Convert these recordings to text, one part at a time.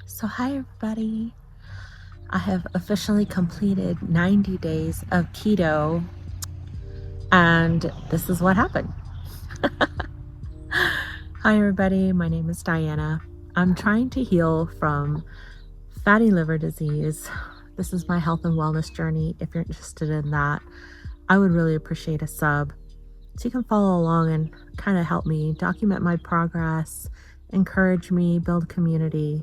So, hi everybody. I have officially completed 90 days of keto, and this is what happened. Hi everybody, my name is Diana. I'm trying to heal from fatty liver disease. This is my health and wellness journey. If you're interested in that, I would really appreciate a sub so you can follow along and kind of help me document my progress, encourage me, build community,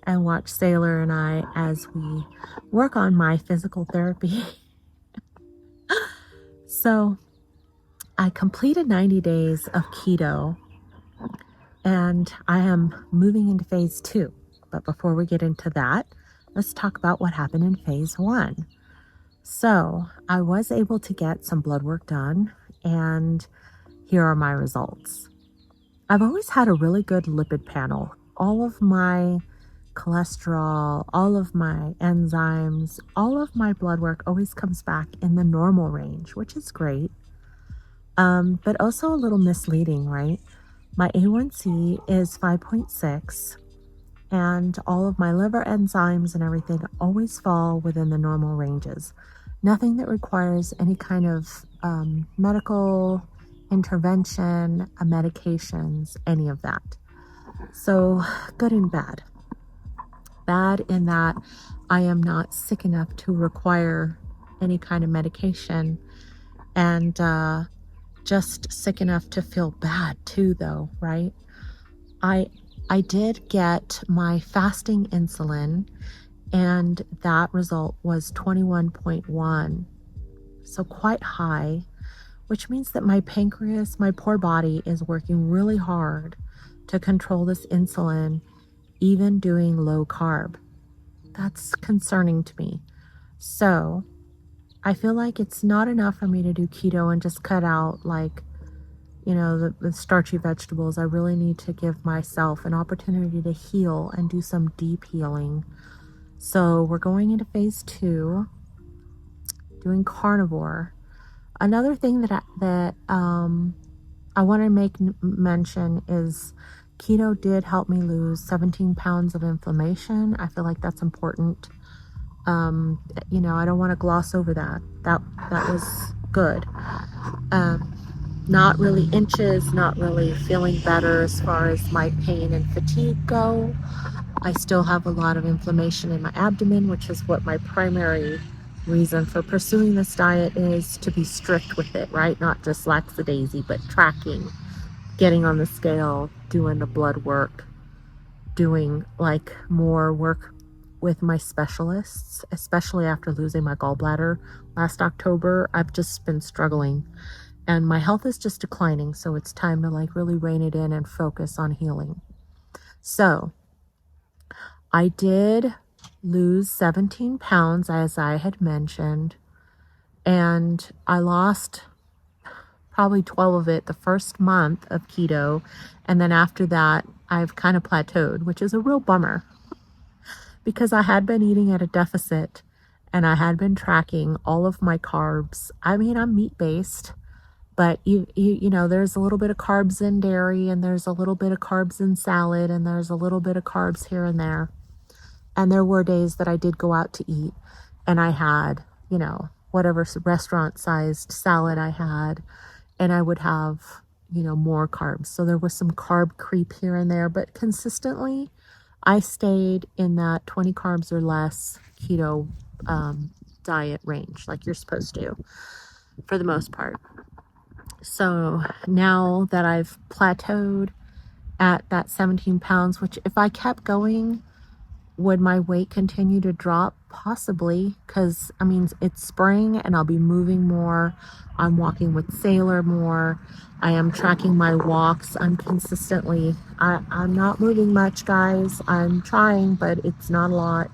and watch Sailor and I as we work on my physical therapy. So I completed 90 days of keto and I am moving into phase 2. But before we get into that, let's talk about what happened in phase 1. So I was able to get some blood work done, and here are my results. I've always had a really good lipid panel. All of my cholesterol, all of my enzymes, all of my blood work always comes back in the normal range, which is great. But also a little misleading, right? My A1C is 5.6, and all of my liver enzymes and everything always fall within the normal ranges. Nothing that requires any kind of medical intervention, medications, any of that. So, good and bad. Bad in that I am not sick enough to require any kind of medication, and just sick enough to feel bad too, though, right? I did get my fasting insulin, and that result was 21.1, so quite high, which means that my pancreas, my poor body, is working really hard to control this insulin, even doing low carb. That's concerning to me. So I feel like it's not enough for me to do keto and just cut out the starchy vegetables. I really need to give myself an opportunity to heal and do some deep healing. So we're going into phase 2, doing carnivore. Another thing that I want to make mention is keto did help me lose 17 pounds of inflammation. I feel like that's important. I don't want to gloss over that. That was good. Not really inches, not really feeling better as far as my pain and fatigue go. I still have a lot of inflammation in my abdomen, which is what my primary reason for pursuing this diet is, to be strict with it, right? Not just lackadaisy, but tracking, getting on the scale, doing the blood work, doing like more work with my specialists, especially after losing my gallbladder last October. I've just been struggling and my health is just declining. So it's time to really rein it in and focus on healing. So I did lose 17 pounds, as I had mentioned, and I lost probably 12 of it the first month of keto. And then after that, I've kind of plateaued, which is a real bummer because I had been eating at a deficit and I had been tracking all of my carbs. I mean, I'm meat-based, but there's a little bit of carbs in dairy, and there's a little bit of carbs in salad, and there's a little bit of carbs here and there. And there were days that I did go out to eat and I had, whatever restaurant-sized salad I had, and I would have, more carbs. So there was some carb creep here and there, but consistently I stayed in that 20 carbs or less keto diet range, like you're supposed to, for the most part. So now that I've plateaued at that 17 pounds, which if I kept going, would my weight continue to drop? Possibly, because it's spring and I'll be moving more. I'm walking with Sailor more. I am tracking my walks. I'm not moving much, guys. I'm trying, but it's not a lot.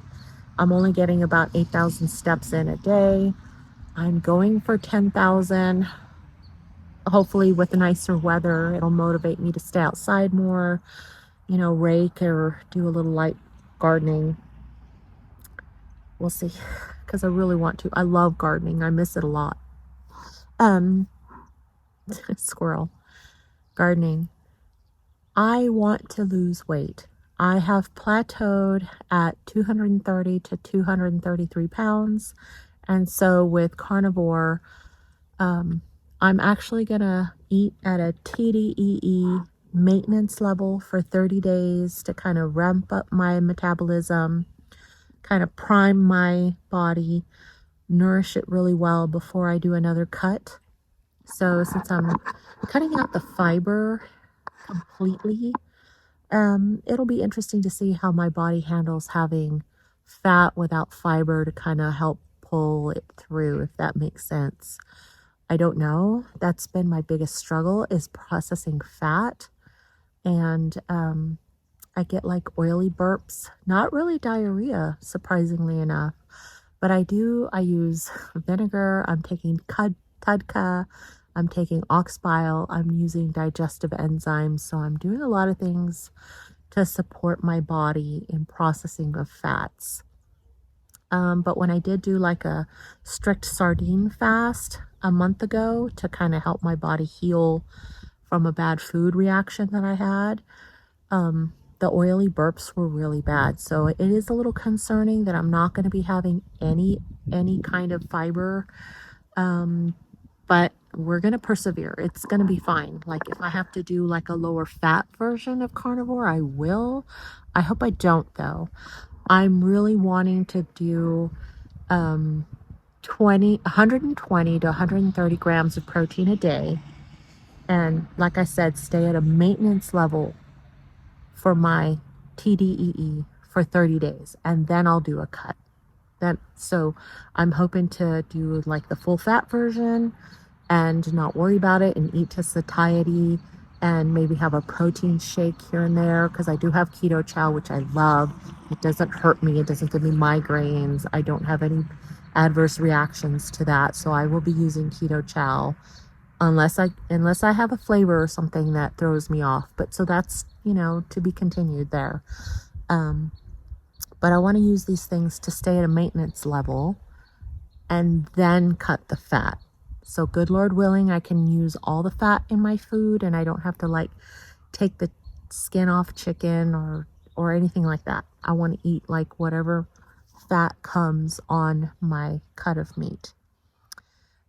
I'm only getting about 8,000 steps in a day. I'm going for 10,000. Hopefully with nicer weather, it'll motivate me to stay outside more, rake or do a little light gardening. We'll see, because I really want to. I love gardening. I miss it a lot. Squirrel. Gardening. I want to lose weight. I have plateaued at 230 to 233 pounds. And so with carnivore, I'm actually going to eat at a TDEE maintenance level for 30 days to kind of ramp up my metabolism, kind of prime my body, nourish it really well before I do another cut. So since I'm cutting out the fiber completely, it'll be interesting to see how my body handles having fat without fiber to kind of help pull it through, if that makes sense. I don't know. That's been my biggest struggle, is processing fat. And I get like oily burps, not really diarrhea, surprisingly enough. But I use vinegar. I'm taking Tudka. I'm taking ox bile. I'm using digestive enzymes. So I'm doing a lot of things to support my body in processing of fats. But when I did do like a strict sardine fast a month ago to kind of help my body heal from a bad food reaction that I had, the oily burps were really bad. So it is a little concerning that I'm not going to be having any kind of fiber. But we're going to persevere. It's going to be fine. Like if I have to do like a lower fat version of carnivore, I will. I hope I don't though. I'm really wanting to do 120 to 130 grams of protein a day. And like I said, stay at a maintenance level for my TDEE for 30 days. And then I'll do a cut. So I'm hoping to do like the full fat version and not worry about it and eat to satiety and maybe have a protein shake here and there, because I do have keto chow, which I love. It doesn't hurt me. It doesn't give me migraines. I don't have any adverse reactions to that. So I will be using keto chow unless I have a flavor or something that throws me off. But so that's, to be continued there. But I want to use these things to stay at a maintenance level and then cut the fat. So good Lord willing, I can use all the fat in my food and I don't have to like take the skin off chicken or anything like that. I want to eat like whatever fat comes on my cut of meat.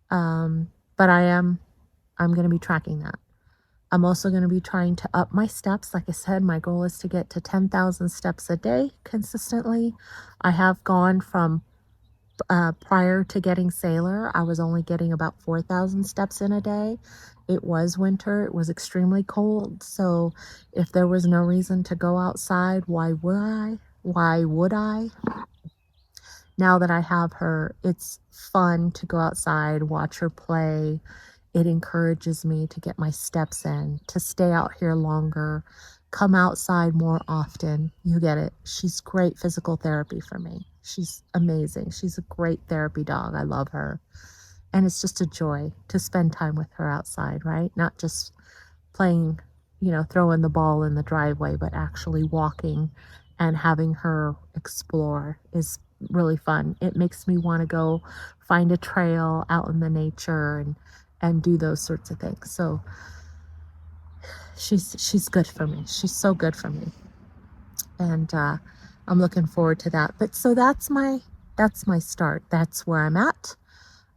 But I'm going to be tracking that. I'm also going to be trying to up my steps. Like I said, my goal is to get to 10,000 steps a day consistently. I have gone from prior to getting Sailor, I was only getting about 4,000 steps in a day. It was winter. It was extremely cold. So if there was no reason to go outside, why would I? Why would I? Now that I have her, it's fun to go outside, watch her play. It encourages me to get my steps in, to stay out here longer, come outside more often. You get it. She's great physical therapy for me. She's amazing. She's a great therapy dog. I love her. And it's just a joy to spend time with her outside, right? Not just playing, throwing the ball in the driveway, but actually walking and having her explore is really fun. It makes me want to go find a trail out in the nature and do those sorts of things. So she's good for me. She's so good for me. And I'm looking forward to that. But so that's my start. That's where I'm at.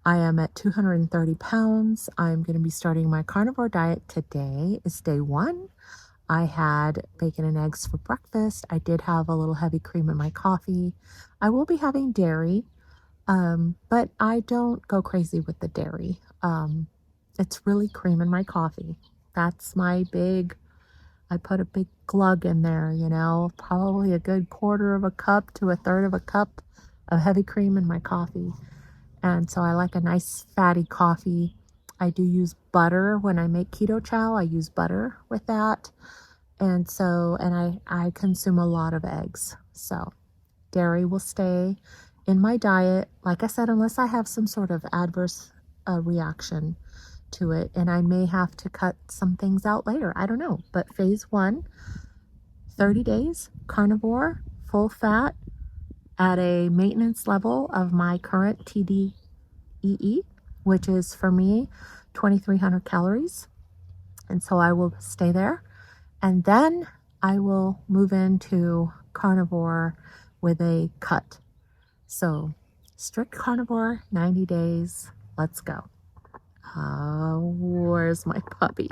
I am at 230 pounds. I'm going to be starting my carnivore diet today. Is day one. I had bacon and eggs for breakfast. I did have a little heavy cream in my coffee. I will be having dairy, but I don't go crazy with the dairy. It's really cream in my coffee. That's my I put a big glug in there, probably a good quarter of a cup to a third of a cup of heavy cream in my coffee. And so I like a nice fatty coffee. I do use butter when I make keto chow. I use butter with that. And so, I consume a lot of eggs. So dairy will stay in my diet, like I said, unless I have some sort of adverse reaction to it. And I may have to cut some things out later. I don't know. But phase 1, 30 days, carnivore, full fat, at a maintenance level of my current TDEE, which is for me 2,300 calories. And so I will stay there. And then I will move into carnivore with a cut. So strict carnivore, 90 days. Let's go. Where's my puppy?